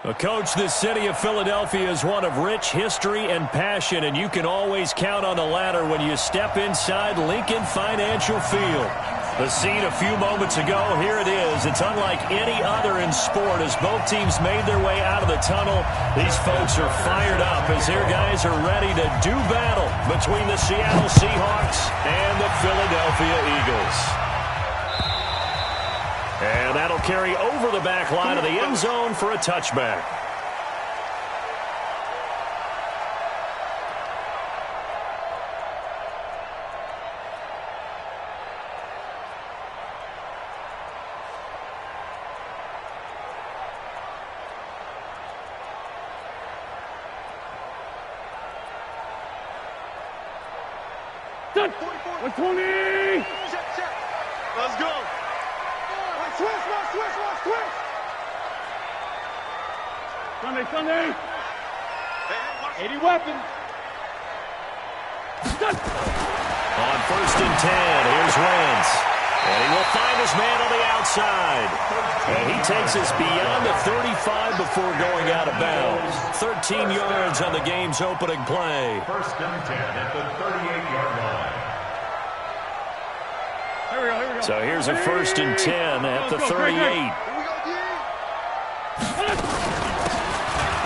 Well, Coach, this city of Philadelphia is one of rich history and passion, and you can always count on the ladder when you step inside Lincoln Financial Field. The scene a few moments ago, here it is. It's unlike any other in sport as both teams made their way out of the tunnel. These folks are fired up as their guys are ready to do battle between the Seattle Seahawks and the Philadelphia Eagles. And that'll carry over the back line of the end zone for a touchback. Set. 120. Let's go. Switch. Sunday. 80 weapons. On 1st and 10, here's Wentz. And he will find his man on the outside. And he takes us beyond the 35 before going out of bounds. 13 yards on the game's opening play. 1st and 10 at the 38-yard line. Here we go. So here's a 1st and 10 at the 38.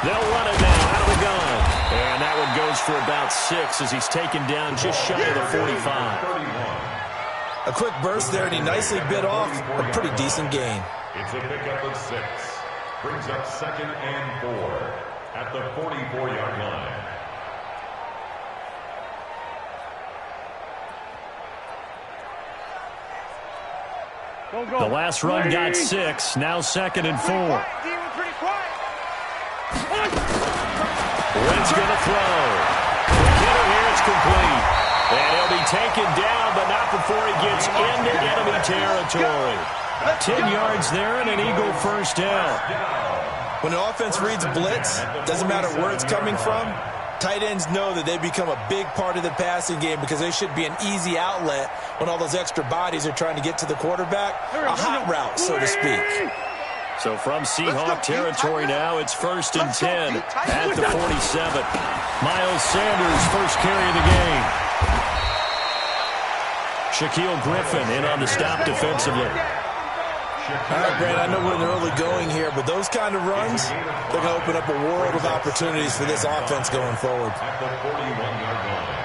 They'll run it now out of the gun. And that one goes for about 6 as he's taken down just shy of the 45. A quick burst there, and he nicely bit off a pretty decent gain. It's a pickup of 6. Brings up 2nd and 4 at the 44-yard line. The last run got 6. Now 2nd and 4. Wentz going to throw. Hitter here, it's complete. And he'll be taken down, but not before he gets into enemy territory. 10 yards there and an Eagle first down. When the offense reads blitz, doesn't matter where it's coming from, tight ends know that they become a big part of the passing game because they should be an easy outlet when all those extra bodies are trying to get to the quarterback. A hot route, so to speak. So from Seahawk territory now, it's 1st and 10 at the 47. Miles Sanders, first carry of the game. Shaquille Griffin in on the stop defensively. All right, Brad, I know we're in the early going here, but those kind of runs, they're going to open up a world of opportunities for this offense going forward. At the 41-yard line.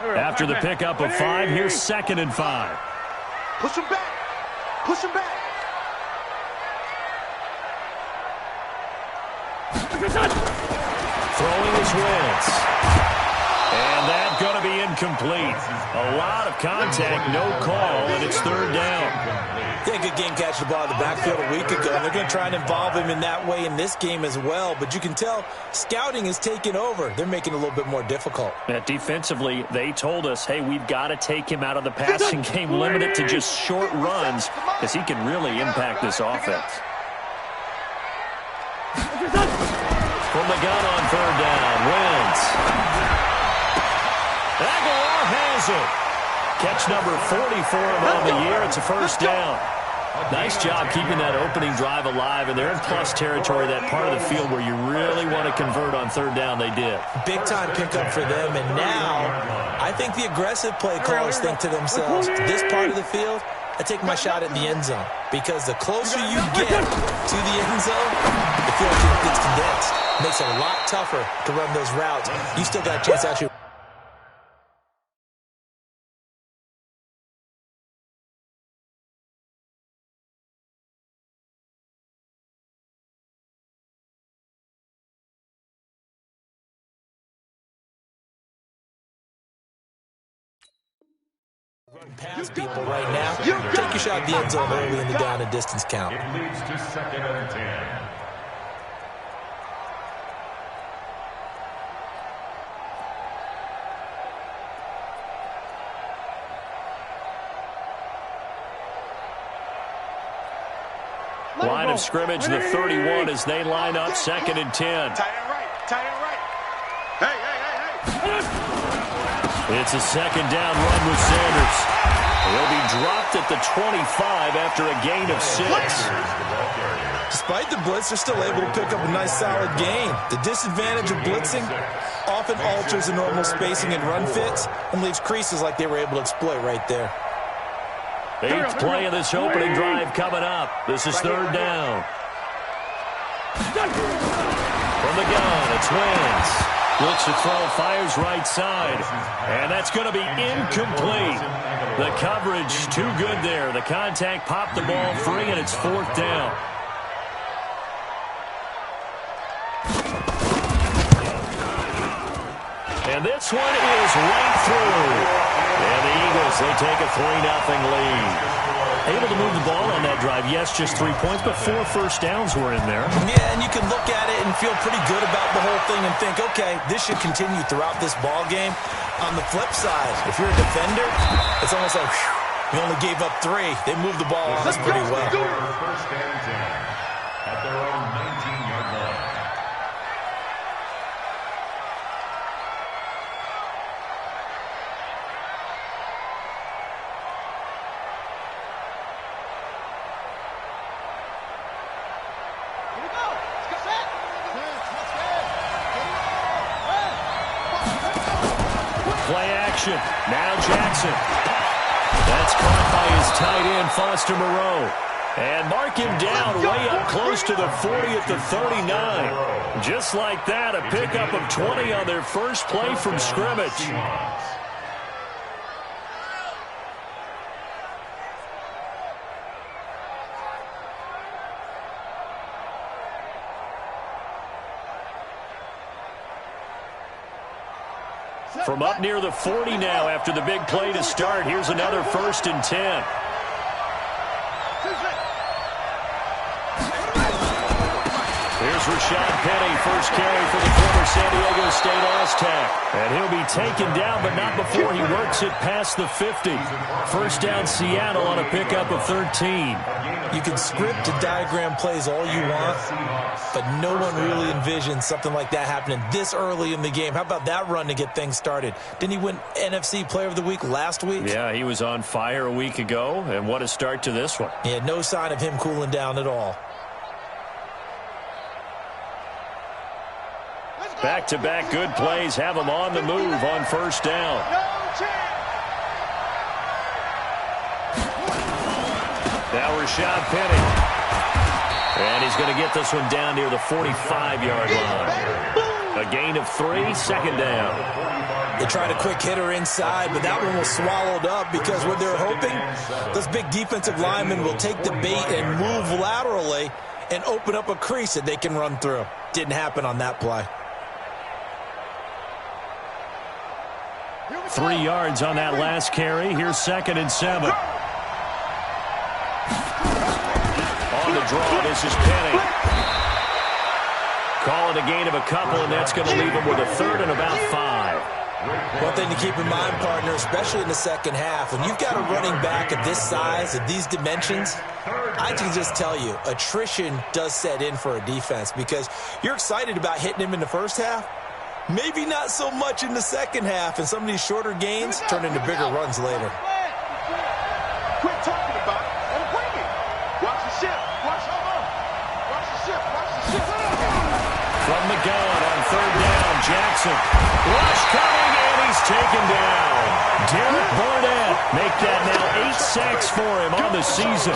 After the pickup of 5, here's 2nd and 5. Push him back. Throwing his Wentz. And that's going to be incomplete. A lot of contact, no call, and it's 3rd down. Yeah, good game catching the ball in the backfield a week ago, and they're going to try and involve him in that way in this game as well. But you can tell scouting is taking over. They're making it a little bit more difficult. Defensively, they told us, hey, we've got to take him out of the passing game, limit it to just short runs, because he can really impact this offense. From the gun on 3rd down, Wentz. Aguilar has it. Catch number 40 for him on the year. It's a 1st down. Nice job keeping that opening drive alive, and they're in plus territory, that part of the field where you really want to convert on 3rd down. They did. Big-time pickup for them, and now I think the aggressive play callers think to themselves, this part of the field, I take my shot at the end zone, because the closer you get to the end zone, the field gets condensed. It makes it a lot tougher to run those routes. You still got a chance to actually. Pass people right now. Take your shot at the end zone early in the down and distance count. It leads to 2nd and 10. Line of scrimmage, the 31 as they line up 2nd and 10. Tight end right. Hey. It's a second down run with Sanders. He'll be dropped at the 25 after a gain of 6. Despite the blitz, they're still able to pick up a nice solid gain. The disadvantage of blitzing often alters the normal spacing and run fits and leaves creases like they were able to exploit right there. 8th play of this opening drive coming up. This is 3rd down. From the gun, it's Wentz. Looks to throw, fires right side. And that's going to be incomplete. The coverage too good there. The contact popped the ball free, and it's 4th down. And this one is right through. And the Eagles, they take a 3-0 lead. Able to move the ball on that drive. Yes, just 3 points, but 4 first downs were in there. Yeah, and you can look at it and feel pretty good about the whole thing and think, okay, this should continue throughout this ball game. On the flip side, if you're a defender, it's almost like, whew, you only gave up 3. They moved the ball on us pretty well. First and 10 at their own 19-yard line. Play action. Now Jackson. That's caught by his tight end, Foster Moreau. And mark him down way up close to the 40 at the 39. Just like that, a pickup of 20 on their first play from scrimmage. From up near the 40 now after the big play to start. Here's another 1st and 10. Here's Rashad Penny, first carry for the former San Diego State Aztec. And he'll be taken down, but not before he works it past the 50. First down Seattle on a pickup of 13. You can script and diagram plays all you want, but no one really envisions something like that happening this early in the game. How about that run to get things started? Didn't he win NFC Player of the Week last week? Yeah, he was on fire a week ago, and what a start to this one. Yeah, no sign of him cooling down at all. Back-to-back good plays have him on the move on first down. Now Rashad Penny. And he's going to get this one down near the 45-yard line. A gain of 3, second down. They tried a quick hitter inside, but that one was swallowed up because what they're hoping, those big defensive linemen will take the bait and move laterally and open up a crease that they can run through. Didn't happen on that play. 3 yards on that last carry. Here's 2nd and 7. On the draw, this is Penny. Call it a gain of a couple, and that's going to leave him with a 3rd and about 5. One thing to keep in mind, partner, especially in the second half, when you've got a running back of this size, of these dimensions, I can just tell you, attrition does set in for a defense because you're excited about hitting him in the first half. Maybe not so much in the second half, and some of these shorter gains turn into bigger runs later. Quit talking about it and bring it. Watch the ship. Watch the ship. Watch the ship. From the gun on 3rd down, Jackson. Rush coming, and he's taken down. Derek Barnett make that now 8 sacks for him on the season.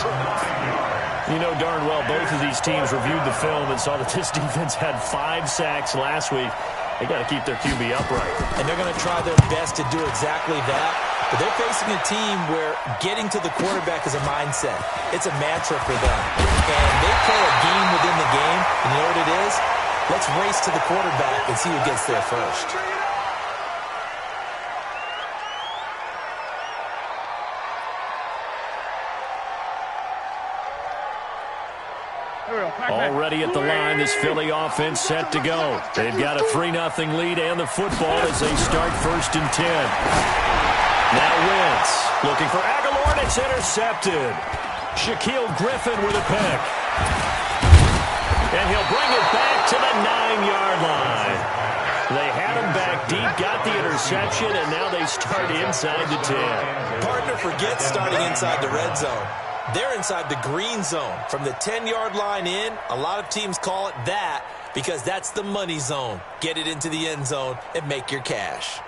You know darn well both of these teams reviewed the film and saw that this defense had 5 sacks last week. They got to keep their QB upright. And they're going to try their best to do exactly that. But they're facing a team where getting to the quarterback is a mindset. It's a mantra for them. And they play a game within the game. And you know what it is? Let's race to the quarterback and see who gets there first. Already at the line, this Philly offense set to go. They've got a 3-0 lead and the football as they start 1st and 10. Now Wentz looking for Aguilar, and it's intercepted. Shaquille Griffin with a pick. And he'll bring it back to the 9-yard line. They had him back deep got the interception, and now they start inside the 10. Partner forgets starting inside the red zone. They're inside the green zone. From the 10-yard line in, a lot of teams call it that because that's the money zone. Get it into the end zone and make your cash.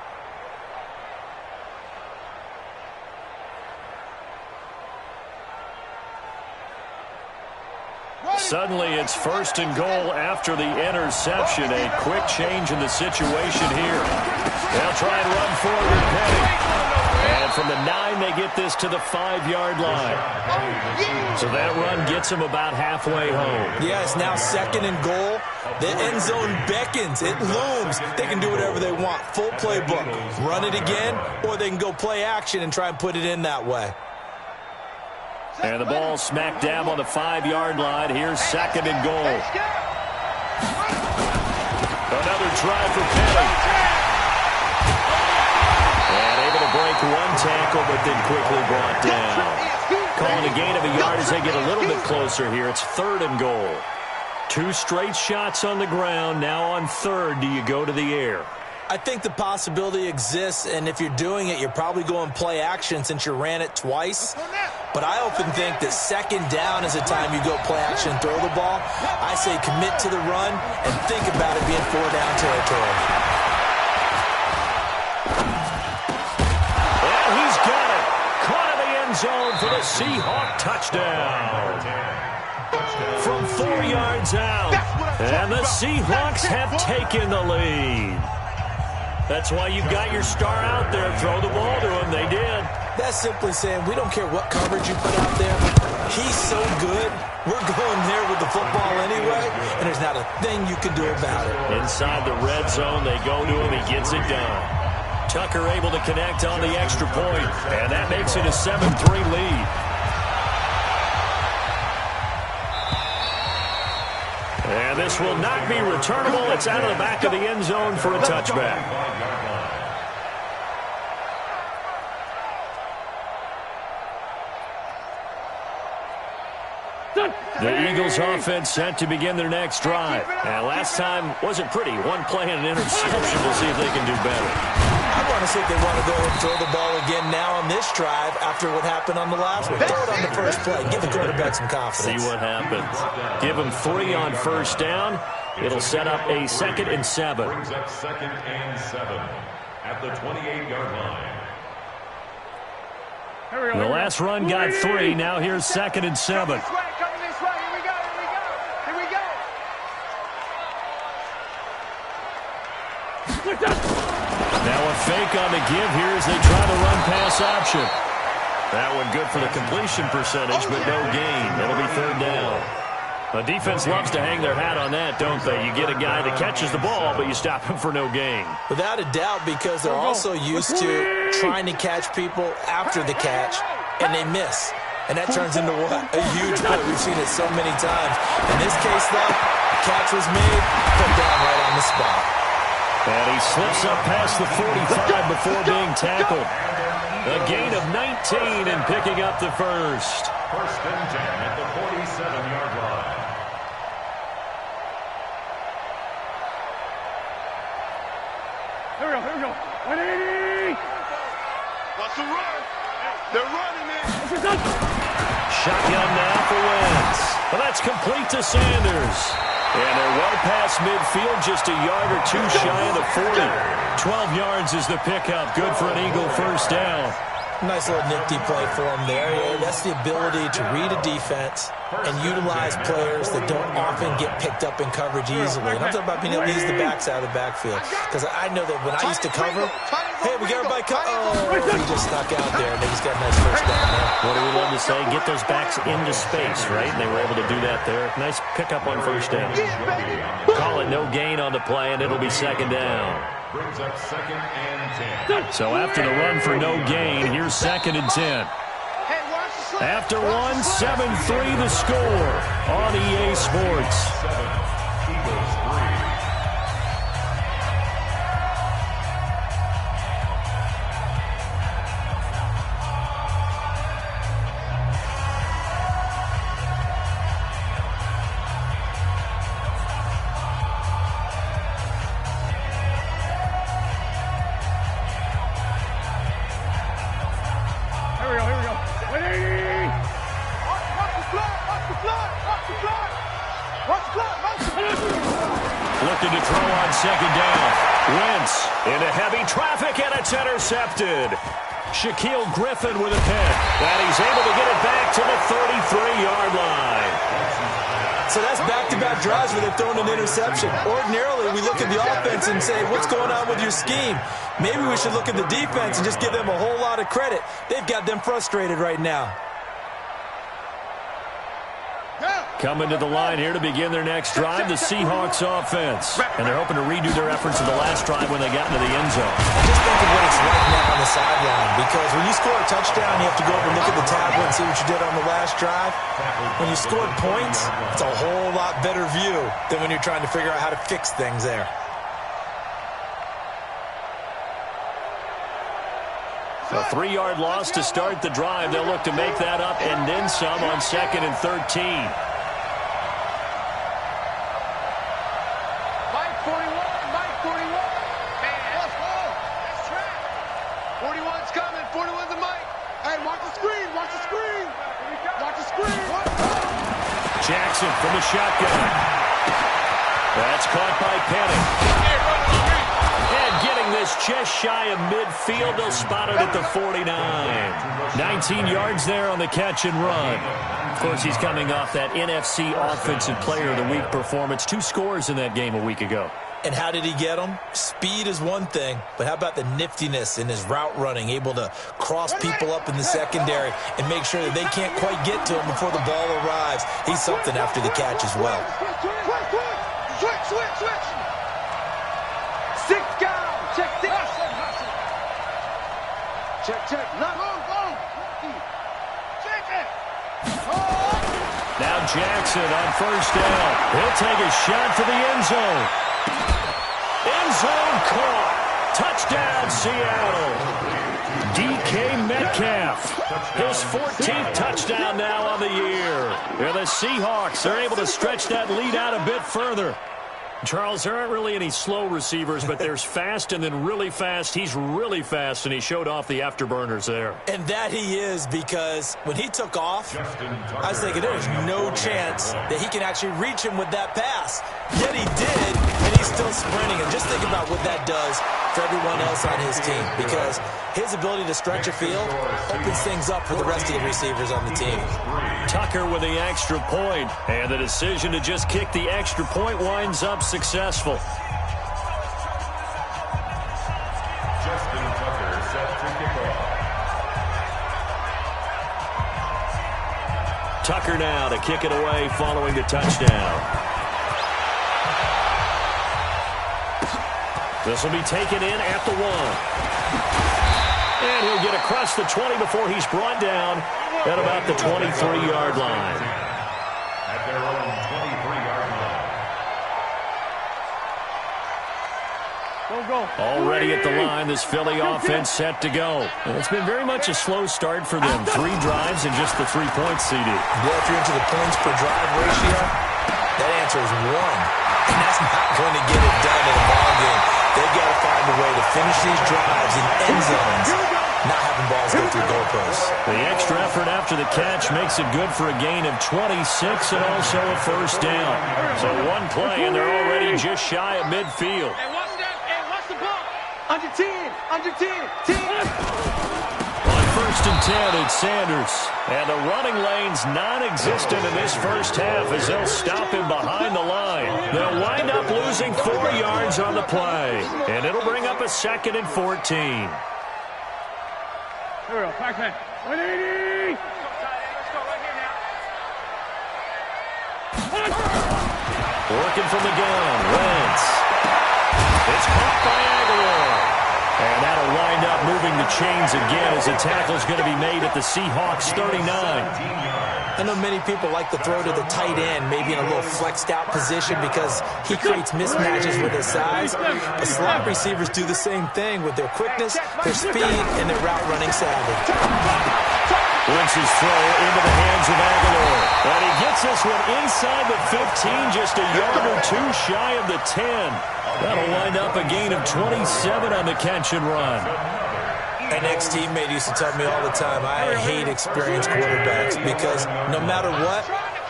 Suddenly it's 1st and goal after the interception. A quick change in the situation here. They'll try and run forward with Penny. And from the 9, they get this to the 5-yard line. So that run gets them about halfway home. Yeah, it's now 2nd and goal. The end zone beckons. It looms. They can do whatever they want. Full playbook. Run it again, or they can go play action and try and put it in that way. And the ball smack dab on the 5-yard line. Here's 2nd and goal. Another try for Penny. And able to break one tackle, but then quickly brought down. Calling a gain of a yard as they get a little bit closer here. It's 3rd and goal. 2 straight shots on the ground. Now on 3rd, do you go to the air? I think the possibility exists, and if you're doing it, you're probably going play action since you ran it twice. But I often think that 2nd down is the time you go play action and throw the ball. I say commit to the run and think about it being 4-down territory. And he's got it. Caught in the end zone for the Seahawk touchdown. From 4 yards out. And the Seahawks have taken the lead. That's why you got your star out there. Throw the ball to him. They did. That's simply saying we don't care what coverage you put out there. He's so good. We're going there with the football anyway, and there's not a thing you can do about it. Inside the red zone, they go to him. He gets it done. Tucker able to connect on the extra point, and that makes it a 7-3 lead. And this will not be returnable. It's out of the back of the end zone for a touchback. The Eagles offense set to begin their next drive. And last time wasn't pretty. One play and an interception. We'll see if they can do better. I want to see if they want to go and throw the ball again now on this drive after what happened on the last one. Throw it on the first play. Give the quarterback some confidence. See what happens. Give them 3 on 1st down. It'll set up a 2nd and 7. Brings up 2nd and 7 at the 28-yard line. The last run got 3. Now here's 2nd and 7. Now a fake on the give here as they try to run pass option. That one good for the completion percentage, but no gain. It'll be 3rd down. The defense loves to hang their hat on that, don't they? You get a guy that catches the ball, but you stop him for no gain. Without a doubt, because they're also used to trying to catch people after the catch, and they miss. And that turns into what? A huge play. We've seen it so many times. In this case, though, catch was made, put down right on the spot. And he slips up past the 45 before being tackled. A gain of 19 and picking up the first. 1st and 10 at the 47-yard line. Here we go. 180. Watch the run. They're running it. Shotgun now for Wentz. Well, that's complete to Sanders. And they're well past midfield, just a yard or 2 shy of the 40. 12 yards is the pickup. Good for an Eagle 1st down. Nice little nifty play for him there. Yeah, that's the ability to read a defense and utilize players that don't often get picked up in coverage easily. And I'm talking about being able to use the backs out of the backfield. Because I know that when I used to cover, hey, we got everybody he just snuck out there, and they just got a nice 1st down there. What do we love to say? Get those backs into space, right? And they were able to do that there. Nice pickup on 1st down. Call it no gain on the play, and it'll be 2nd down. Brings up 2nd and 10. So after the run for no gain, here's 2nd and 10. After 1, 7-3 the score on EA Sports. 7, Eagles 3. Into heavy traffic, and it's intercepted. Shaquille Griffin with a pick. And he's able to get it back to the 33-yard line. So that's back-to-back drives where they've thrown an interception. Ordinarily, we look at the offense and say, what's going on with your scheme? Maybe we should look at the defense and just give them a whole lot of credit. They've got them frustrated right now. Coming to the line here to begin their next drive, the Seahawks offense. And they're hoping to redo their efforts in the last drive when they got into the end zone. Just think of what it's like now on the sideline, because when you score a touchdown, you have to go over and look at the tablet and see what you did on the last drive. When you scored points, it's a whole lot better view than when you're trying to figure out how to fix things there. A 3-yard loss to start the drive. They'll look to make that up and then some on 2nd and 13. Jackson from the shotgun. That's caught by Penning. And getting this just shy of midfield, they'll spot it at the 49. 19 yards there on the catch and run. Of course, he's coming off that NFC Offensive Player of the Week performance. 2 scores in that game a week ago. And how did he get them? Speed is one thing, but how about the niftiness in his route running, able to cross people up in the secondary and make sure that they can't quite get to him before the ball arrives. He's something after the catch as well. Switch. 6 down. Check. Check it. Now Jackson on first down. He'll take a shot for the end zone. End zone caught. Touchdown, Seattle. DK Metcalf. His 14th touchdown now on the year. And the Seahawks are able to stretch that lead out a bit further. Charles, there aren't really any slow receivers, but there's fast and then really fast. He's really fast, and he showed off the afterburners there. And that he is, because when he took off, I was thinking there's no chance that he can actually reach him with that pass. Yet he did, and he's still sprinting. And just think about what that does for everyone else on his team, because his ability to stretch a field opens things up for the rest of the receivers on the team. Tucker with the extra point, and the decision to just kick the extra point winds up successful. Justin Tucker set to kick off. Tucker now to kick it away following the touchdown. This will be taken in at the 1. And he'll get across the 20 before he's brought down at about the 23-yard line. At their own 23-yard line. Go. Already at the line, this Philly offense set to go. And it's been very much a slow start for them. 3 drives and just the 3 points, CD. Well, if you're into the points per drive ratio, that answer is 1. And that's not going to get it done in a ball game. They've got to find a way to finish these drives in end zones, not having balls go through goalposts. The extra effort after the catch makes it good for a gain of 26 and also a first down. So 1 play, and they're already just shy of midfield. Hey, watch the ball. Under 10. On first and 10, it's Sanders. And the running lane's non-existent in this first half as they'll stop him behind the line. They'll wind up losing 4 yards on the play. And it'll bring up a 2nd and 14. Here we go. Back. 180. Working from the gun. Wentz. It's caught by Aguilar. And that'll wind up moving the chains again as the tackle's going to be made at the Seahawks 39. I know many people like to throw to the tight end, maybe in a little flexed out position because he creates mismatches with his size. But slot receivers do the same thing with their quickness, their speed, and their route running savvy. Wentz's throw into the hands of Aguilar. And he gets this one inside the 15, just a yard or 2 shy of the 10. That'll wind up a gain of 27 on the catch and run. An ex-teammate used to tell me all the time, I hate experienced quarterbacks because no matter what,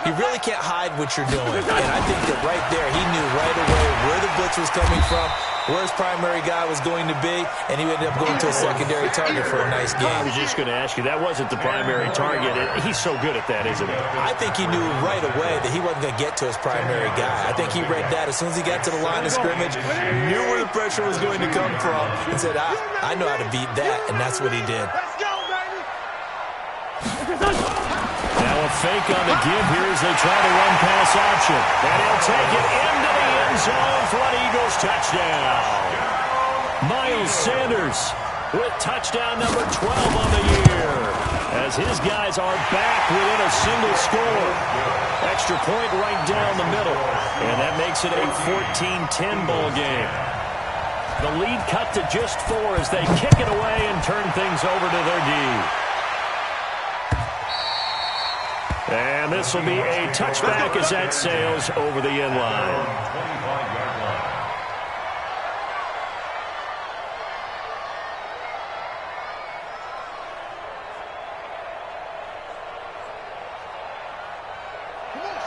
You really can't hide what you're doing. And I think that right there, he knew right away where the blitz was coming from, where his primary guy was going to be, and he ended up going to a secondary target for a nice game. I was just going to ask you, that wasn't the primary target. He's so good at that, isn't he? I think he knew right away that he wasn't going to get to his primary guy. I think he read that as soon as he got to the line of scrimmage, knew where the pressure was going to come from, and said, I know how to beat that, and that's what he did. Now a fake on the give here as they try to run pass option. And he'll take it into the end zone for an Eagles touchdown. Miles Sanders with touchdown number 12 on the year, as his guys are back within a single score. Extra point right down the middle, and that makes it a 14-10 ball game. The lead cut to just 4 as they kick it away and turn things over to their D. And this will be a touchback as that sails over the end line.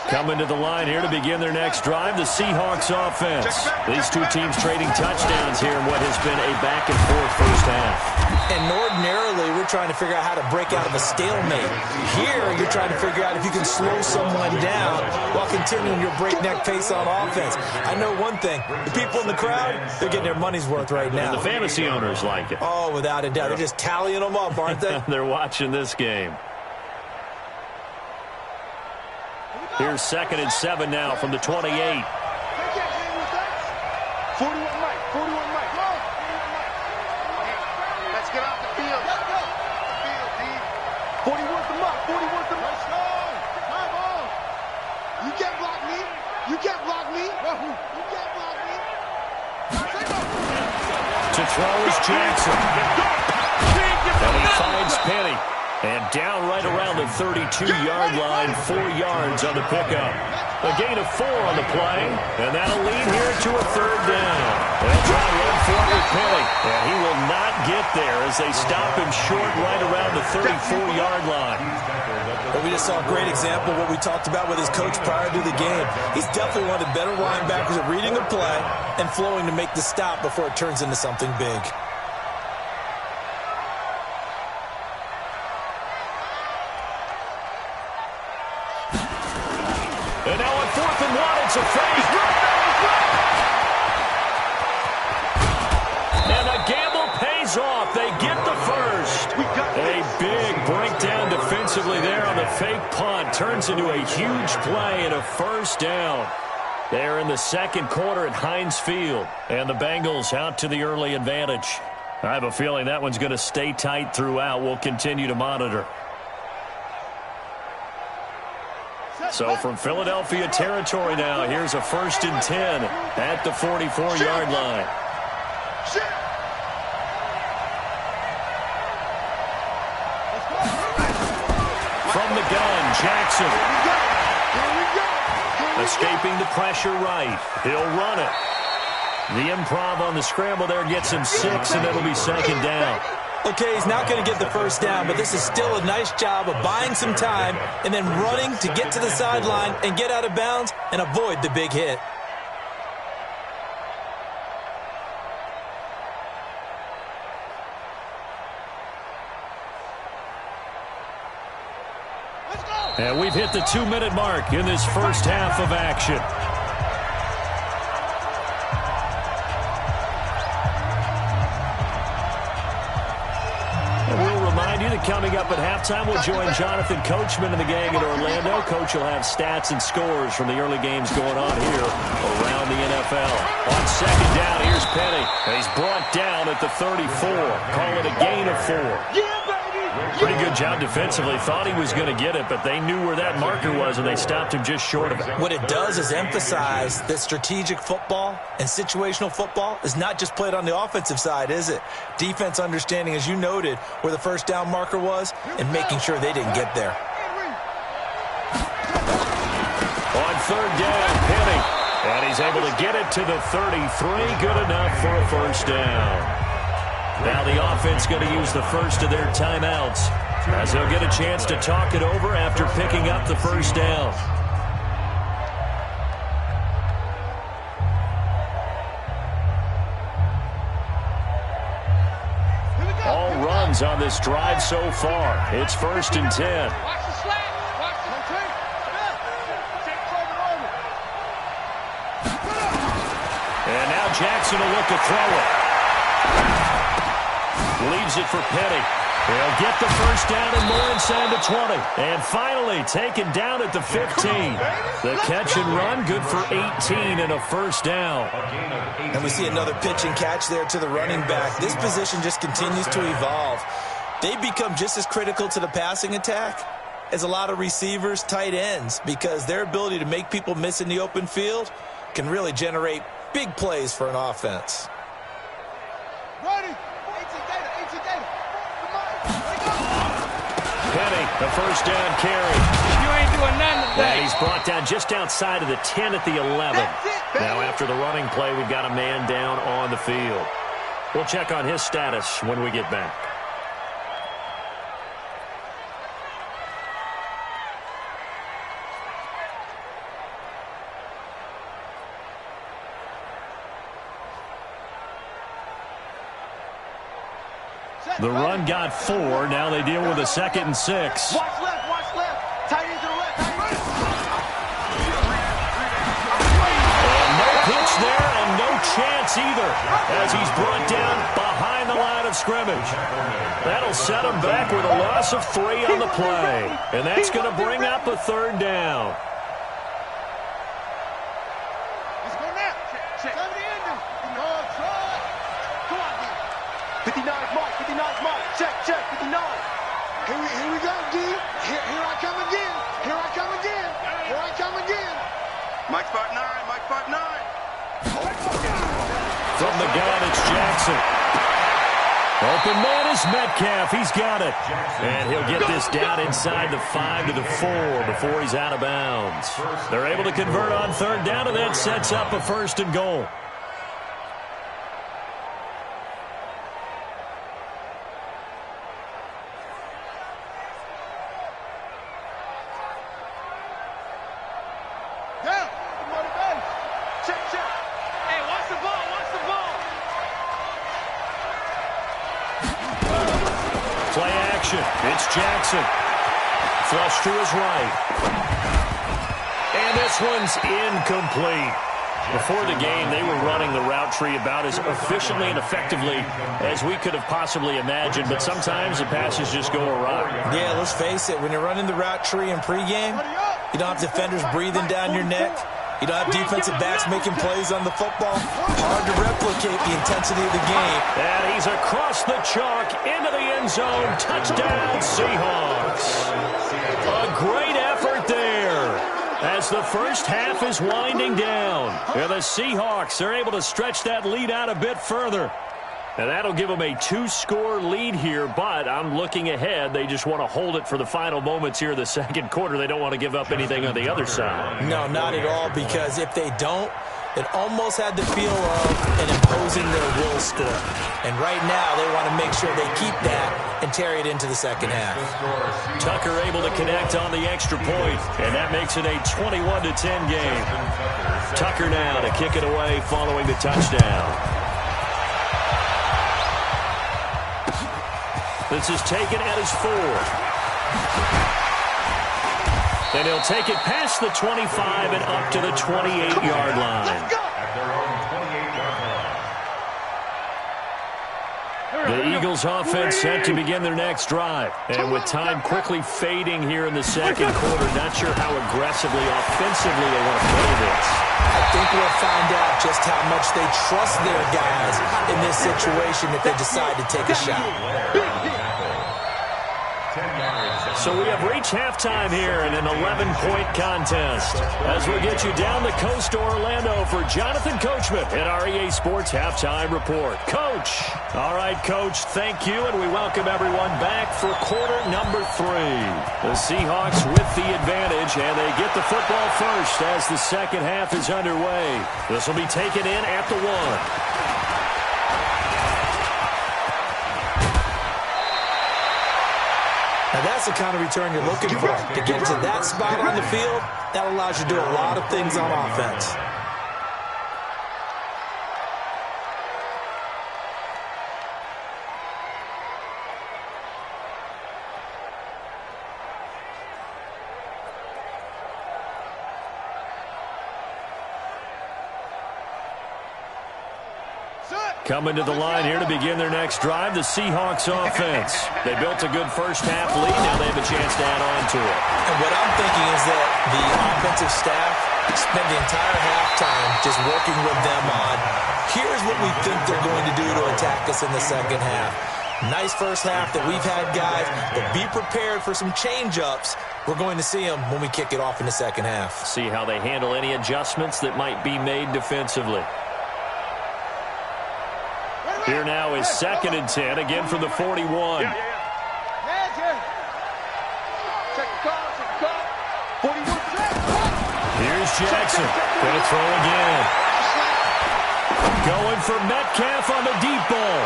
Coming to the line here to begin their next drive, the Seahawks offense. These two teams trading touchdowns here in what has been a back-and-forth first half. And ordinarily, we're trying to figure out how to break out of a stalemate. Here, you're trying to figure out if you can slow someone down while continuing your breakneck pace on offense. I know one thing. The people in the crowd, they're getting their money's worth right now. And the fantasy owners like it. Oh, without a doubt. They're just tallying them up, aren't they? They're watching this game. Here's 2nd and 7 now from the 28. 41 Mike. 41 Mike. Let's get out the field. Let's go. The field, D. 41 the mark. 41 the mark. Let's go. Come on. You can't block me. You can't block me. You can't block me. To throw is Jackson. And he finds Penny. And down right around the 32-yard line, 4 yards on the pickup. A gain of 4 on the play, and that'll lead here to a 3rd down. They'll try to run for it with Penny, and he will not get there as they stop him short right around the 34-yard line. Well, we just saw a great example of what we talked about with his coach prior to the game. He's definitely one of the better linebackers at reading a play and flowing to make the stop before it turns into something big. And now on 4th and 1, it's a fake. And the gamble pays off. They get the first. A big breakdown defensively there on the fake punt. Turns into a huge play and a 1st down. They're in the 2nd quarter at Heinz Field. And the Bengals out to the early advantage. I have a feeling that one's going to stay tight throughout. We'll continue to monitor. So from Philadelphia territory now, here's a 1st and 10 at the 44-yard line. From the gun, Jackson. Escaping the pressure right. He'll run it. The improv on the scramble there gets him 6, and it'll be 2nd down. Okay, he's not going to get the 1st down, but this is still a nice job of buying some time and then running to get to the sideline and get out of bounds and avoid the big hit. And we've hit the 2-minute mark in this first half of action. Coming up at halftime, we'll join Jonathan Coachman and the gang in Orlando. Coach will have stats and scores from the early games going on here around the NFL. On 2nd down, here's Penny. And he's brought down at the 34. Call it a gain of 4. Pretty good job defensively. Thought he was going to get it, but they knew where that marker was, and they stopped him just short of it. What it does is emphasize that strategic football and situational football is not just played on the offensive side, is it? Defense understanding, as you noted, where the 1st down marker was and making sure they didn't get there. On 3rd down, Penny. And he's able to get it to the 33. Good enough for a 1st down. Now the offense going to use the first of their timeouts as they'll get a chance to talk it over after picking up the 1st down. all runs on this drive so far. It's 1st and 10. Watch the slack. Watch the take. And now Jackson will look to throw it. Leaves it for Petty. They'll get the first down and more inside the 20. And finally taken down at the 15. The catch and run good for 18 and a first down. And we see another pitch and catch there to the running back. This position just continues to evolve. They become just as critical to the passing attack as a lot of receivers, tight ends, because their ability to make people miss in the open field can really generate big plays for an offense. Ready. Petty, the first down carry. You ain't doing nothing today. And he's brought down just outside of the 10 at the 11. Now after the running play, we've got a man down on the field. We'll check on his status when we get back. The run got 4. Now they deal with a 2nd and 6. Watch left. Tight end to the left. And no pitch there and no chance either as he's brought down behind the line of scrimmage. That'll set him back with a loss of 3 on the play. And that's going to bring up a 3rd down. Let's go now. Check. Come to the end. Come on, try. Come on, D. 59's Mike. 59's Mike. Check. 59. Here we go, D. Here I come again. Mike spot 9. From the gun, it's Jackson. Open man is Metcalf. He's got it. And he'll get this down inside the 5 to the 4 before he's out of bounds. They're able to convert on 3rd down, and that sets up a 1st and goal. Play action. It's Jackson. Flush to his right. And this one's incomplete. Before the game, they were running the route tree about as efficiently and effectively as we could have possibly imagined, but sometimes the passes just go awry. Yeah, let's face it. When you're running the route tree in pregame, you don't have defenders breathing down your neck. You don't have defensive backs making plays on the football. Hard to replicate the intensity of the game. And he's across the chalk into the end zone. Touchdown, Seahawks. A great effort there as the first half is winding down. And the Seahawks are able to stretch that lead out a bit further. And that'll give them a 2-score lead here, but I'm looking ahead. They just want to hold it for the final moments here in the 2nd quarter. They don't want to give up anything on the other side. No, not at all, because if they don't, it almost had the feel of an imposing their will score. And right now, they want to make sure they keep that and carry it into the 2nd half. Tucker able to connect on the extra point, and that makes it a 21-10 game. Tucker now to kick it away following the touchdown. This is taken at his 4. And he'll take it past the 25 and up to the 28-yard line. The Eagles offense set to begin their next drive. And with time quickly fading here in the 2nd quarter, not sure how aggressively, offensively they want to play this. I think we'll find out just how much they trust their guys in this situation if they decide to take a shot. So we have reached halftime here in an 11-point contest. As we get you down the coast to Orlando for Jonathan Coachman at our EA Sports Halftime Report. Coach. All right, Coach, thank you, and we welcome everyone back for quarter number 3. The Seahawks with the advantage, and they get the football first as the 2nd half is underway. This will be taken in at the 1. Now that's the kind of return you're looking for. To get to that spot on the field, that allows you to do a lot of things on offense. Coming to the line here to begin their next drive, the Seahawks offense. They built a good first-half lead. Now they have a chance to add on to it. And what I'm thinking is that the offensive staff spent the entire halftime just working with them on, here's what we think they're going to do to attack us in the second half. Nice first half that we've had, guys, but be prepared for some change-ups. We're going to see them when we kick it off in the second half. See how they handle any adjustments that might be made defensively. Here now is 2nd and 10, again from the 41. Check the call. 41. Here's Jackson. Going to throw again. Going for Metcalf on the deep ball.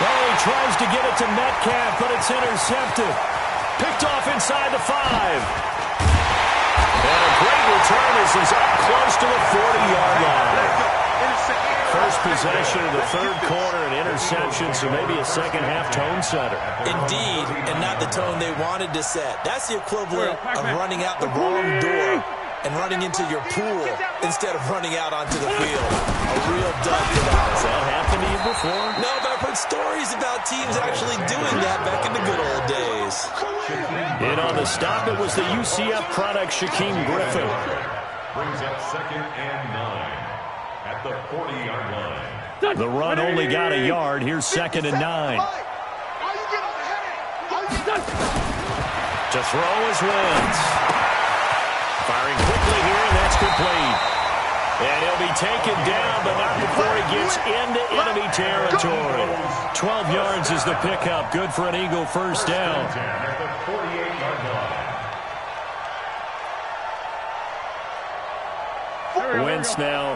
Oh, he tries to get it to Metcalf, but it's intercepted. Picked off inside the 5. And a great return as he's up close to the 40-yard line. First possession of the third quarter, an interception, so maybe a second-half tone setter. Indeed, and not the tone they wanted to set. That's the equivalent of running out the wrong door and running into your pool instead of running out onto the field. A real dud for that. Has that happened to you before? No, but I've heard stories about teams actually doing that back in the good old days. In on the stop, it was the UCF product, Shaquem Griffin. Brings up 2nd and 9 at the 40-yard line. The run only got a yard. Here's 2nd and 9. To throw is Wentz. Firing quickly here, and that's complete. And he'll be taken down, but not before he gets into enemy territory. 12 yards is the pickup. Good for an Eagle first down. At the 48-yard line. Wentz now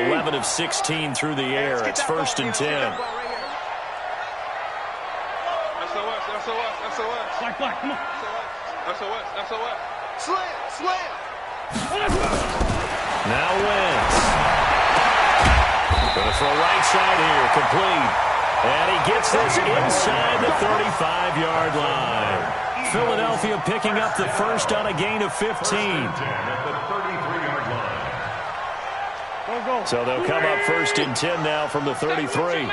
11 of 16 through the air. It's 1st and 10. Slam. Now Wentz. Going to throw right side here, complete. And he gets this inside the 35-yard line. Philadelphia picking up the first on a gain of 15. At the 33-yard line. So they'll come up 1st and 10 now from the 33. Wentz.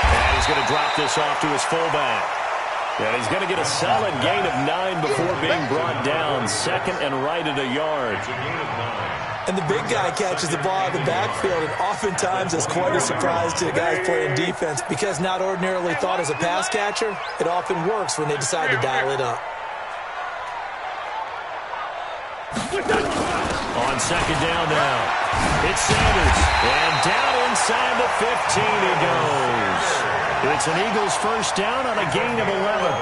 And he's going to drop this off to his fullback. And he's going to get a solid gain of 9 before being brought down. 2nd and right at a yard. And the big guy catches the ball out of the backfield, and oftentimes it's quite a surprise to the guys playing defense because not ordinarily thought as a pass catcher, it often works when they decide to dial it up. On 2nd down now, it's Sanders. And down inside the 15 he goes. It's an Eagles first down on a gain of 11.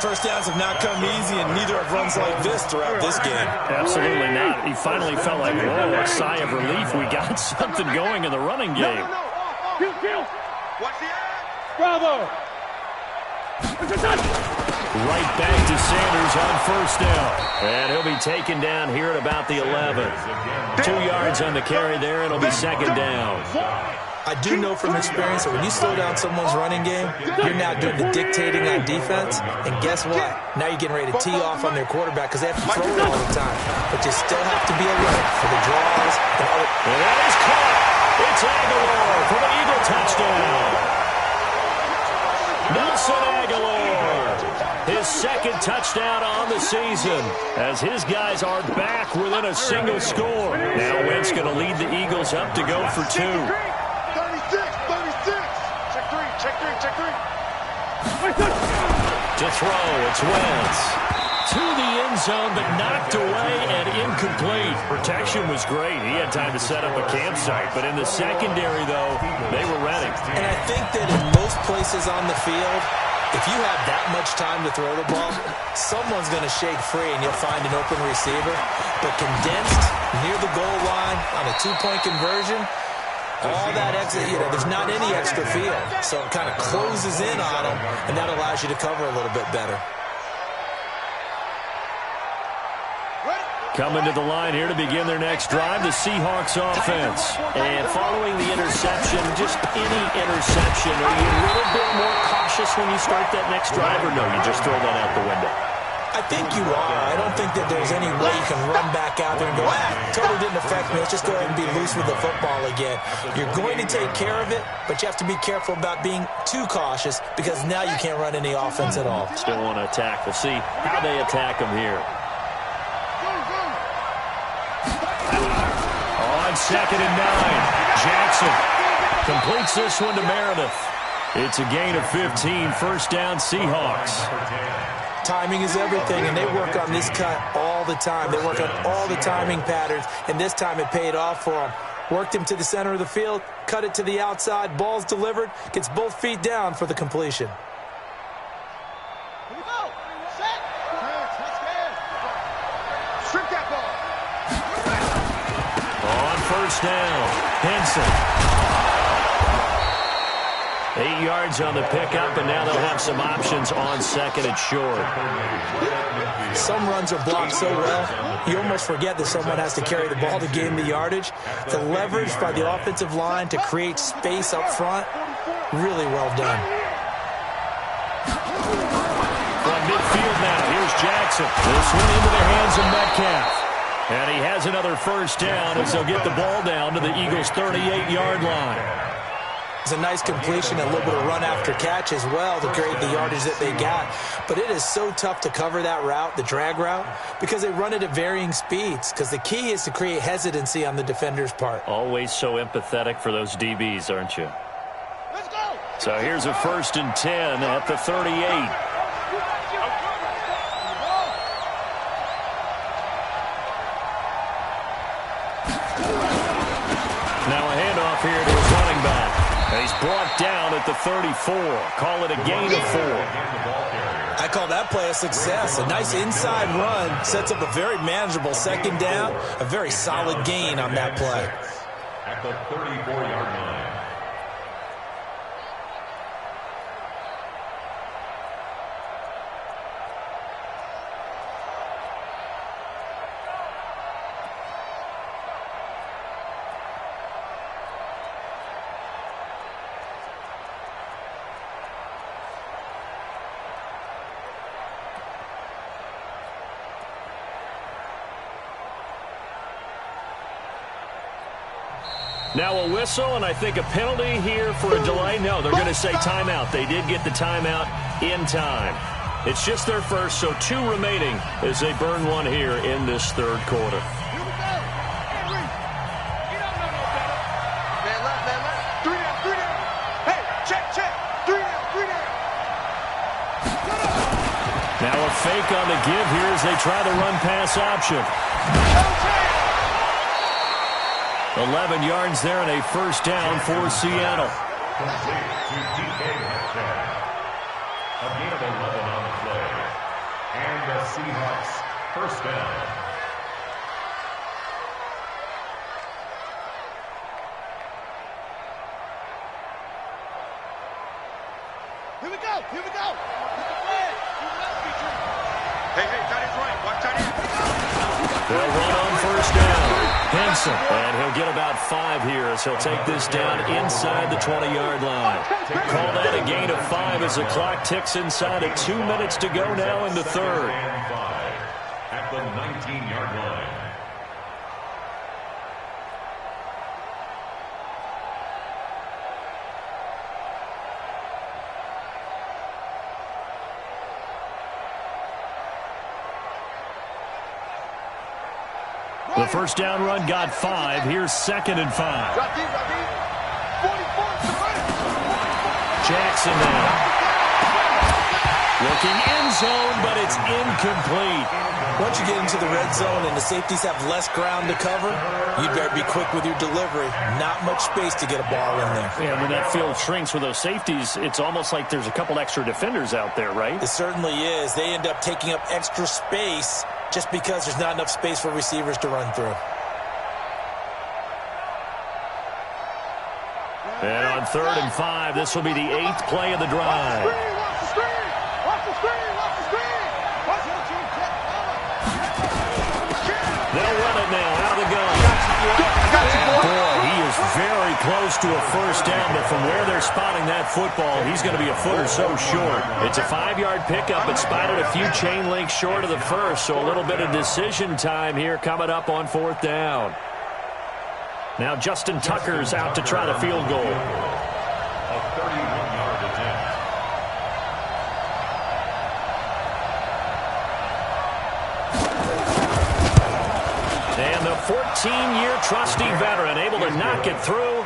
First downs have not come easy, and neither have runs like this throughout this game. Absolutely not. He finally felt like, whoa, a sigh of relief. We got something going in the running game. Watch the eye. Bravo. Right back to Sanders on first down. And he'll be taken down here at about the 11. 2 yards on the carry there. It'll be 2nd down. I do know from experience that when you slow down someone's running game, you're now doing the dictating on defense. And guess what? Now you're getting ready to tee off on their quarterback because they have to throw it all the time. But you still have to be alert for the draws and other. And that is caught. It's Aguilar for the Eagle touchdown. Nelson Aguilar, his 2nd touchdown on the season as his guys are back within a single score. Now Wentz going to lead the Eagles up to go for 2. 36. Check three. To throw, it's Wentz. To the end zone, but knocked away and incomplete. Protection was great. He had time to set up a campsite, but in the secondary, though, they were ready. And I think that in most places on the field, if you have that much time to throw the ball, someone's going to shake free and you'll find an open receiver. But condensed near the goal line on a 2-point conversion, all that exit, there's not any extra field. So it kind of closes in on them, and that allows you to cover a little bit better. Coming to the line here to begin their next drive, the Seahawks offense. And following the interception, just any interception, are you a little bit more cautious when you start that next drive, or no, you just throw that out the window? I think you are. I don't think that there's any way you can run back out there and go, totally didn't affect me. Let's just go ahead and be loose with the football again. You're going to take care of it, but you have to be careful about being too cautious because now you can't run any offense at all. Still want to attack. We'll see how they attack him here. On 2nd and 9, Jackson completes this one to Meredith. It's a gain of 15, first down Seahawks. Timing is everything, and they work on this cut all the time. They work on all the timing patterns, and this time it paid off for them. Worked him to the center of the field, cut it to the outside, ball's delivered, gets both feet down for the completion. Here we go. Set. Strip that ball. On first down, Henson. 8 yards on the pickup, and now they'll have some options on 2nd and short. Some runs are blocked so well, you almost forget that someone has to carry the ball to gain the yardage. The leverage by the offensive line to create space up front, really well done. From midfield now, here's Jackson. This one into the hands of Metcalf. And he has another first down as they'll get the ball down to the Eagles' 38-yard line. It's a nice completion, a little bit of run after catch as well to create the yardage that they got. But it is so tough to cover that route, the drag route, because they run it at varying speeds. Because the key is to create hesitancy on the defender's part. Always so empathetic for those DBs, aren't you? Let's go. So here's a 1st and 10 at the 38. Now a handoff here to his running back. He's brought down at the 34. Call it a gain of 4. I call that play a success. A nice inside run sets up a very manageable 2nd down. A very solid gain on that play. At the 34-yard line. Now a whistle, and I think a penalty here for a delay. No, they're going to say timeout. They did get the timeout in time. It's just their first, so 2 remaining as they burn one here in this 3rd quarter. Here we go. Henry. You don't know no better. Man left, man left. 3 down, 3 down. Hey, check. 3 down, 3 down. Now a fake on the give here as they try the run-pass option. 11 yards there and a first down for Seattle. Complete to DK Metcalf. A gain of 11 on the play. And the Seahawks first down. Here we go. Get the flag. Hey, tight end's right. Watch tight end. They'll run on first down. Henson, and he'll get about 5 here as he'll take this down inside the 20-yard line. Call that a gain of 5 as the clock ticks inside of 2 minutes to go now in the 3rd. And 5 at the 19-yard line. The first down run got 5. Here's 2nd and 5. Drop deep. 44. Jackson now. Looking end zone, but it's incomplete. Once you get into the red zone and the safeties have less ground to cover, you'd better be quick with your delivery. Not much space to get a ball in there. Yeah, when that field shrinks with those safeties, it's almost like there's a couple extra defenders out there, right? It certainly is. They end up taking up extra space just because there's not enough space for receivers to run through. And on 3rd and 5, this will be the 8th play of the drive. Watch the screen. They'll run it now out of the gun. Boy, he is very close close to a first down, but from where they're spotting that football, he's going to be a foot or so short. It's a 5-yard pickup, but spotted a few chain links short of the first, so a little bit of decision time here coming up on 4th down. Now Justin Tucker's out to try the field goal. A 31-yard attempt. And the 14-year trusty veteran able to knock it through,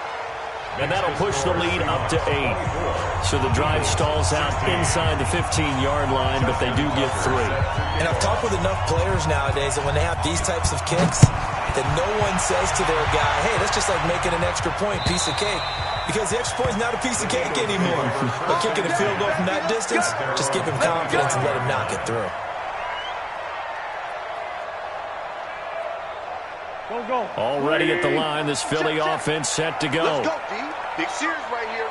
and that'll push the lead up to 8. So the drive stalls out inside the 15-yard line, but they do get 3. And I've talked with enough players nowadays that when they have these types of kicks, that no one says to their guy, hey, that's just like making an extra point, piece of cake. Because the extra point is not a piece of cake anymore. But kicking a field goal from that distance, just give him confidence and let him knock it through. Already at the line, this Philly offense set to go. Let's go, D. Big series right here.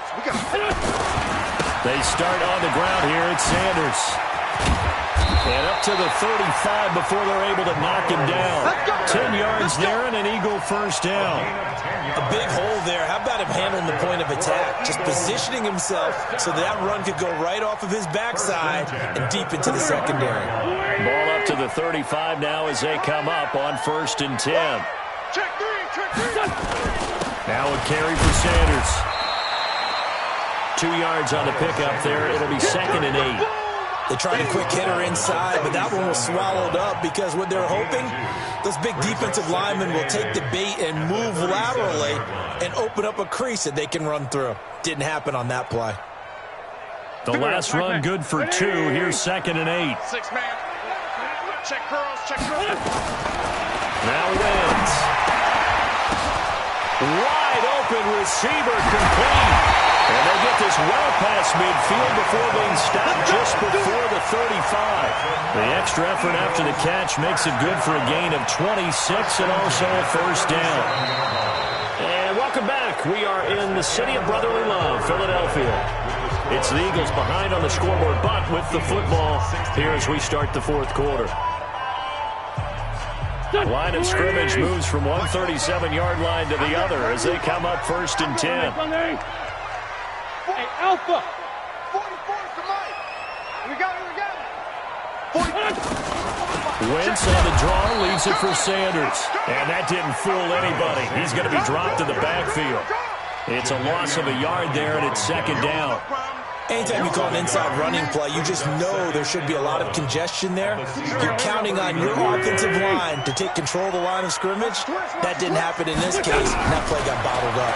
They start on the ground here. It's Sanders. And up to the 35 before they're able to knock him down. 10 yards there and an Eagle first down. A big hole there. How about him handling the point of attack? Just positioning himself so that run could go right off of his backside and deep into the secondary. Ball up to the 35 now as they come up on 1st and 10. Check 3. Now a carry for Sanders. 2 yards on the pickup there. It'll be 2nd and 8. They tried a quick hitter inside, but that one was swallowed up because what they're hoping, those big defensive linemen will take the bait and move laterally and open up a crease that they can run through. Didn't happen on that play. The last run good for 2. Here's 2nd and 8. 6-man. Check curls, check curls. Now Wentz. Wide open receiver complete. And they get this well past midfield before being stopped just before the 35. The extra effort after the catch makes it good for a gain of 26 and also a first down. And welcome back. We are in the city of brotherly love, Philadelphia. It's the Eagles behind on the scoreboard, but with the football here as we start the 4th quarter. Line of scrimmage moves from one 37-yard line to the other as they come up 1st and 10. Hey, Alpha. 44 to Mike. We got it. Wentz on the draw, leaves it for Sanders. And that didn't fool anybody. He's going to be dropped in the backfield. It's a loss of a yard there, and it's 2nd down. Anytime you call an inside running play, you just know there should be a lot of congestion there. You're counting on your offensive line to take control of the line of scrimmage. That didn't happen in this case, and that play got bottled up.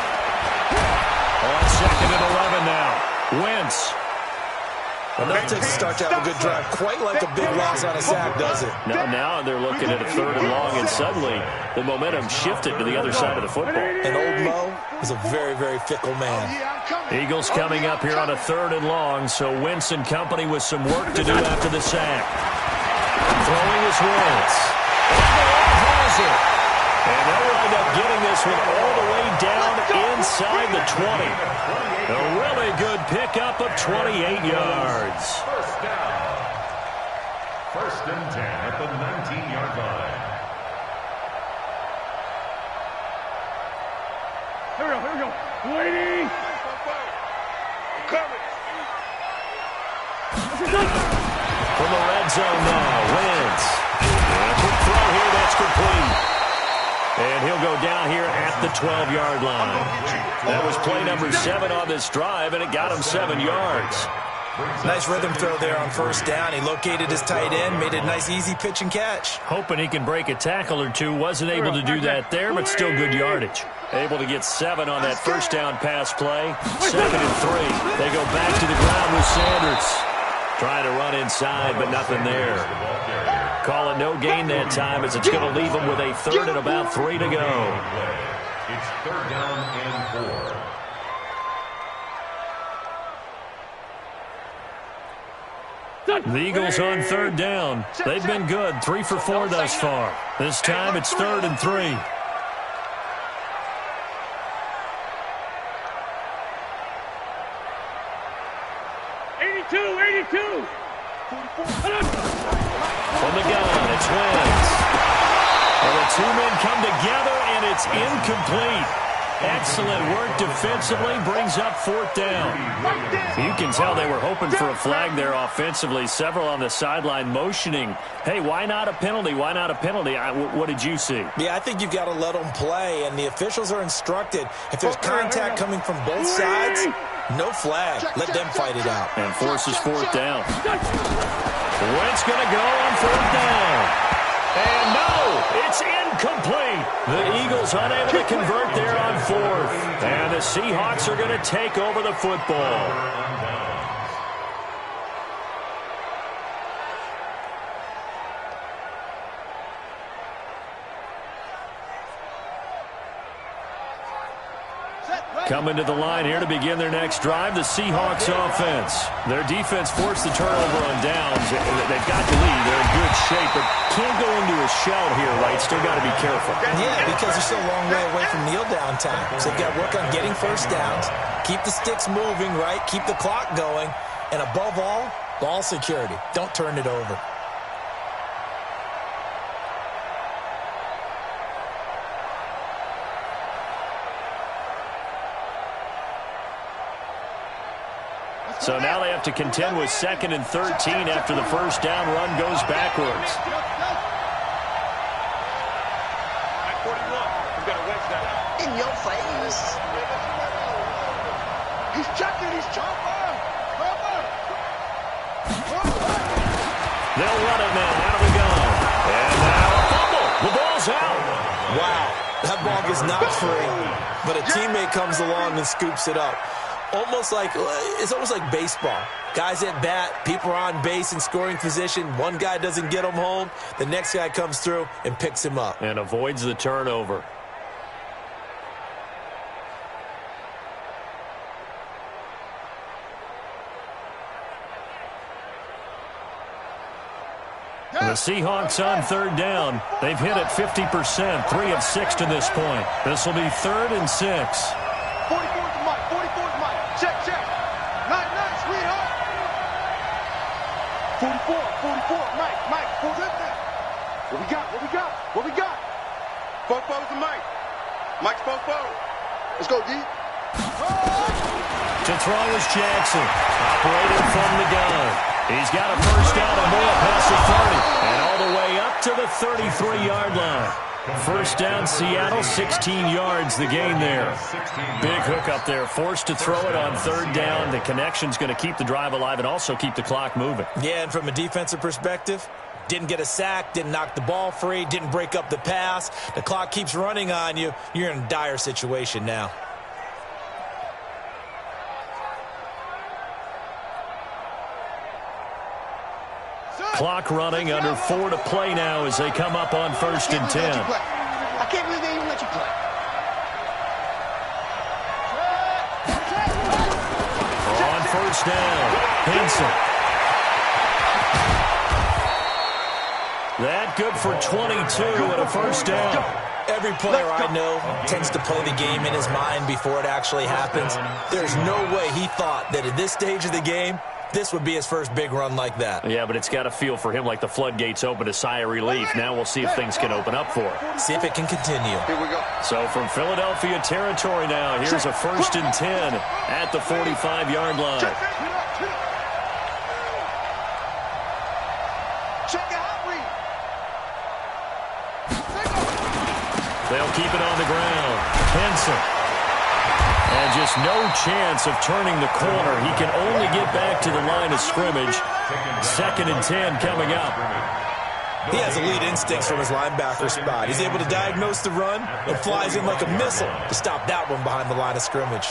On 2nd and 11 now. Wentz. Enough to start to have a good drive. Quite like a big loss on a sack, does it? Now they're looking at a 3rd and long, and suddenly the momentum shifted to the other side of the football. And old Mo is a very, very fickle man. Eagles coming up here on a 3rd and long, so Wentz and company with some work to do after the sack. Throwing is Wentz. Has it. And they'll wind up getting this one all the way down inside the 20. A really good pickup of 28 yards. First down. 1st and 10 at the 19-yard line. Here we go. Waiting. From the red zone now, Wentz. And a quick throw here, that's complete. And he'll go down here at the 12-yard line. That was play number 7 on this drive, and it got him 7 yards. Nice rhythm throw there on 1st down. He located his tight end, made a nice easy pitch and catch. Hoping he can break a tackle or two. Wasn't able to do that there, but still good yardage. Able to get 7 on that 1st down pass play. 2nd and 3. They go back to the ground with Sanders. Trying to run inside, but nothing there. Call it no gain that time as it's going to leave them with a 3rd and about 3 to go. It's 3rd down and 4. The Eagles on 3rd down. They've been good, 3 for 4 thus far. This time it's 3rd and 3. From the gun, it's Wentz. And the 2 men come together, and it's incomplete. Excellent work defensively, brings up 4th down. You can tell they were hoping for a flag there offensively. Several on the sideline motioning, hey, why not a penalty? Why not a penalty? What did you see? Yeah, I think you've got to let them play, and the officials are instructed. If there's contact coming from both sides, no flag. Let them fight it out. And forces 4th down. Wentz going to go on 4th down. And no, it's incomplete. The Eagles unable to convert there on 4th. And the Seahawks are going to take over the football. Coming to the line here to begin their next drive, the Seahawks offense. Their defense forced the turnover on downs. They've got the lead. They're in good shape, but can't go into a shell here, right? Still got to be careful. Yeah, because they're still a long way away from kneel down time. So they've got to work on getting first downs, keep the sticks moving, right? Keep the clock going, and above all, ball security. Don't turn it over. So now they have to contend with 2nd and 13 after the first down run goes backwards. In your face. He's checking, he's chopping. They'll run it now out of the gun. And now a fumble. The ball's out. Wow, that ball gets knocked free, but a teammate comes along and scoops it up. It's almost like baseball. Guys at bat, people are on base in scoring position. One guy doesn't get him home. The next guy comes through and picks him up. And avoids the turnover. The Seahawks on 3rd down. They've hit it 50%, 3 of 6 to this point. This will be 3rd and 6. 44's Mike, 44's Mike. Check. Nice, sweetheart. 44, Mike, who's in there? What we got? Fofo's to Mike. Mike's Fofo. Let's go, D. To throw is Jackson. Operating from the gun. He's got a first down and more past the 30. And all the way up to the 33-yard line. First down, Seattle, 16 yards, the gain there. Big hook up there, forced to throw it on 3rd down. The connection's going to keep the drive alive and also keep the clock moving. Yeah, and from a defensive perspective, didn't get a sack, didn't knock the ball free, didn't break up the pass. The clock keeps running on you. You're in a dire situation now. Clock running, under 4 to play now as they come up on 1st and 10. I can't believe they even let you play. On 1st down, Henson. That good for 22 and a first down. Every player I know tends to play the game in his mind before it actually happens. There's no way he thought that at this stage of the game, this would be his first big run like that. Yeah, but it's got to feel for him like the floodgates open, a sigh of relief. Now we'll see if things can open up for him. See if it can continue. Here we go. So from Philadelphia territory now, here's a 1st and 10 at the 45-yard line. Check out read. They'll keep it on the ground. Henson. And just no chance of turning the corner. He can only get back to the line of scrimmage. 2nd and 10 coming up. He has elite instincts from his linebacker spot. He's able to diagnose the run and flies in like a missile to stop that one behind the line of scrimmage.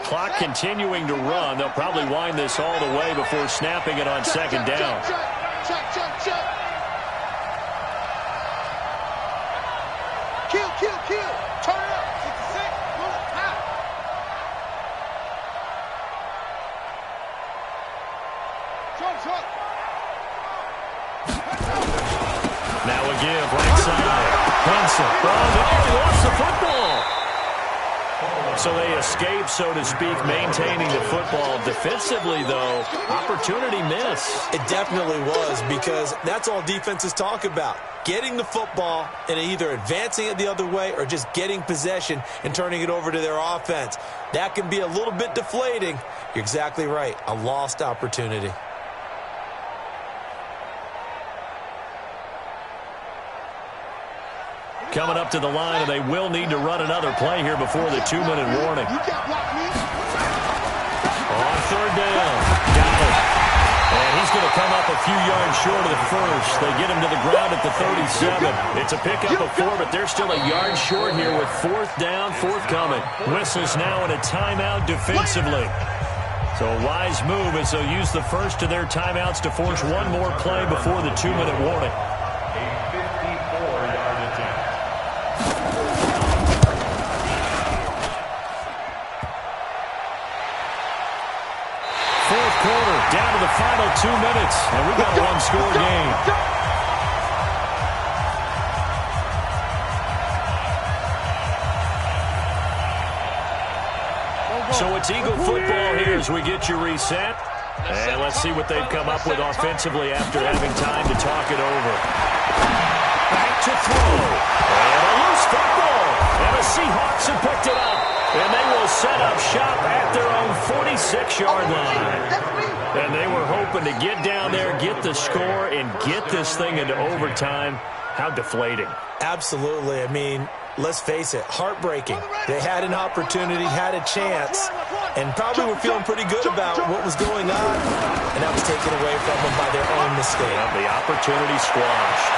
Clock continuing to run. They'll probably wind this all the way before snapping it on 2nd down. Check. Kill. Turn it up. 66. Pull it out. Short. Now a give, right side. Henson. Oh, no, he lost the football. So they escape, so to speak, maintaining the football. Defensively, though, opportunity miss. It definitely was, because that's all defenses talk about. Getting the football and either advancing it the other way or just getting possession and turning it over to their offense. That can be a little bit deflating. You're exactly right. A lost opportunity. Coming up to the line, and they will need to run another play here before the 2-minute warning. On third down. Got it. And he's going to come up a few yards short of the first. They get him to the ground at the 37. It's a pickup of 4, but they're still a yard short here with fourth down forthcoming. Whistles now in a timeout defensively. So a wise move as they'll use the first of their timeouts to force one more play before the 2-minute warning. Fourth quarter, down to the final 2 minutes, and we've got a one-score game. So it's Eagle football here as we get you reset. And let's see what they've come up with offensively after having time to talk it over. Back to throw. And a loose football. And the Seahawks have picked it up. And they will set up shop at their own 46-yard line. And they were hoping to get down there, get the score, and get this thing into overtime. How deflating. Absolutely. I mean, let's face it, heartbreaking. They had an opportunity, had a chance, and probably were feeling pretty good about what was going on, and that was taken away from them by their own mistake. Yeah, the opportunity squashed.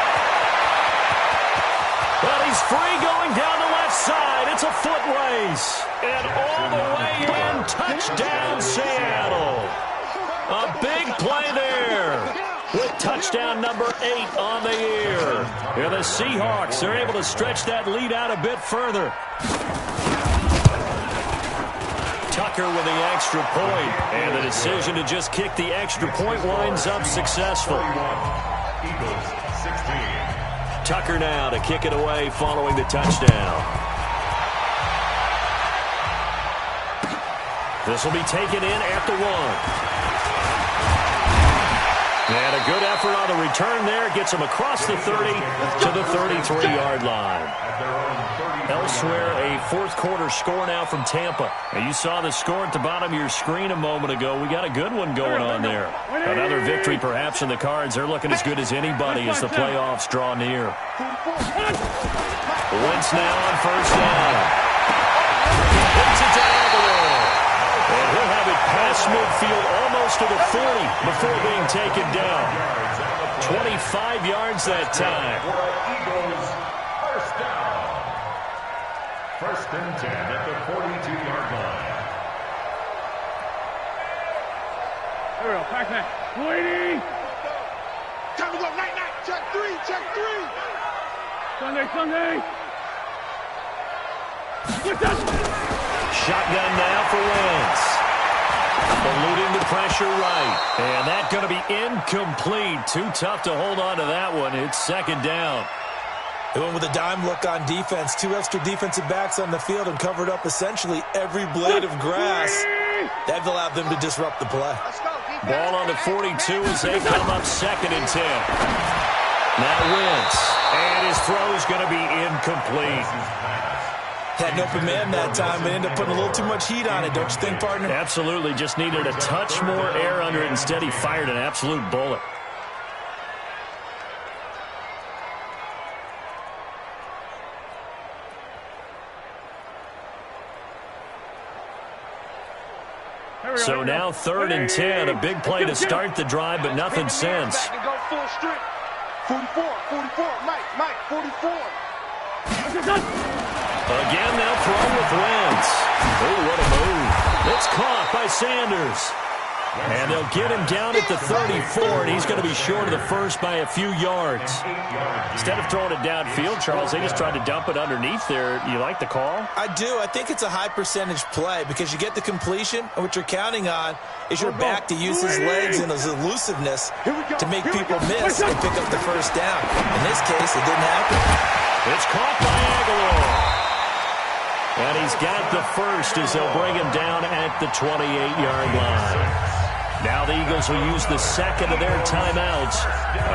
Well, he's free going down the left side. It's a foot race. And all the way in, touchdown Seattle. A big play there with touchdown number 8 on the year. And the Seahawks are able to stretch that lead out a bit further. Tucker with the extra point, and the decision to just kick the extra point winds up successful. Eagles 16. Tucker now to kick it away following the touchdown. This will be taken in at the 1. And a good effort on the return there. Gets him across the 30 to the 33-yard line. Elsewhere, a fourth quarter score now from Tampa. And you saw the score at the bottom of your screen a moment ago. We got a good one going on there. Another victory perhaps in the cards. They're looking as good as anybody as the playoffs draw near. Wentz now on first down. Hits it to Aguilar. And he'll have it past midfield almost to the 40 before being taken down. 25 yards that time. Eagles first down. First and 10 at the 42-yard line. Here we go, pack that. Waiting. Time to go, night, night. Check 3, check 3. Sunday. What's that? Shotgun now for Wentz. Eluding the pressure right. And that's going to be incomplete. Too tough to hold on to that one. It's second down. They went with a dime look on defense. 2 extra defensive backs on the field and covered up essentially every blade of grass. That allowed them to disrupt the play. Ball on the 42 as they come up second and 10. Now Wentz. And his throw is going to be incomplete. Had an open man that time, but ended up putting a little too much heat on it, don't you think, partner? Absolutely. Just needed a touch more air under it. Instead, he fired an absolute bullet. So now third and 10. A big play to start the drive, but nothing since. 44, Mike, 44. Again, they'll throw with Wentz. Oh, what a move. It's caught by Sanders. And they'll get him down at the 34, and he's going to be short of the first by a few yards. Instead of throwing it downfield, Charles, they just tried to dump it underneath there. You like the call? I do. I think it's a high-percentage play because you get the completion, and what you're counting on is your back to use his legs and his elusiveness to make people miss and pick up the first down. In this case, it didn't happen. It's caught by Aguilar. And he's got the first as they'll bring him down at the 28-yard line. Now the Eagles will use the second of their timeouts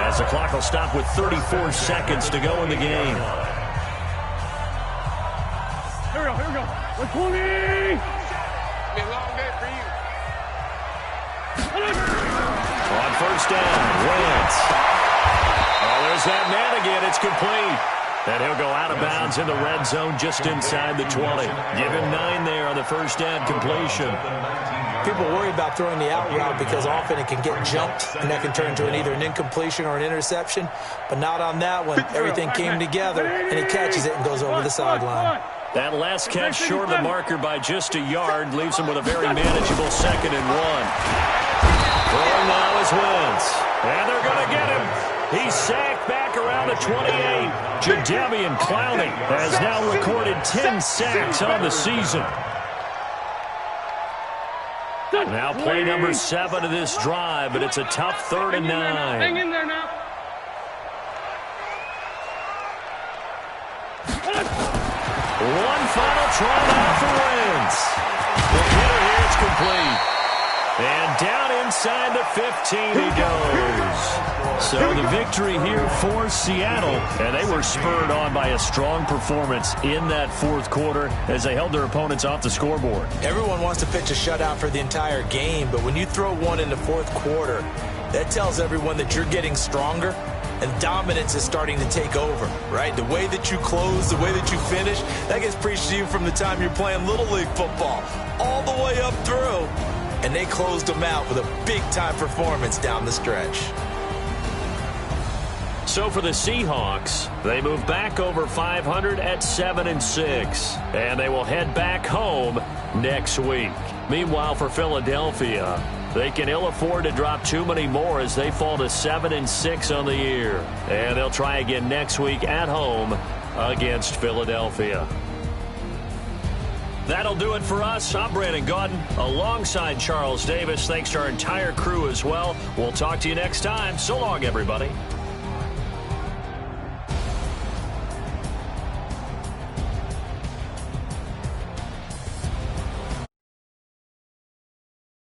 as the clock will stop with 34 seconds to go in the game. Here we go. 20! Be a long day for you. On first down, Wentz. Oh, there's that man again. It's complete. And he'll go out of bounds in the red zone just inside the 20. Give him 9 there on the first down completion. People worry about throwing the out route because often it can get jumped, and that can turn into either an incompletion or an interception. But not on that one. Everything came together, and he catches it and goes over the sideline. That last catch short of the marker by just a yard leaves him with a very manageable 2nd and 1. Throwing now is Wentz. And they're going to get him. He's sacked back around the 28. Jadeveon Clowney has now recorded 10 sacks on the season. Now play number 7 of this drive, but it's a tough 3rd and 9. Hang in there now. One final try now for Wentz. The hitter here, it's complete. And down inside the 15 he goes. So the victory here for Seattle, and they were spurred on by a strong performance in that 4th quarter as they held their opponents off the scoreboard. Everyone wants to pitch a shutout for the entire game, but when you throw one in the 4th quarter, that tells everyone that you're getting stronger and dominance is starting to take over, right? The way that you close, the way that you finish, that gets preached to you from the time you're playing Little League football all the way up through. And they closed them out with a big-time performance down the stretch. So for the Seahawks, they move back over 500 at 7-6, and they will head back home next week. Meanwhile, for Philadelphia, they can ill afford to drop too many more as they fall to 7-6 on the year. And they'll try again next week at home against Philadelphia. That'll do it for us. I'm Brandon Gaudin alongside Charles Davis. Thanks to our entire crew as well. We'll talk to you next time. So long, everybody.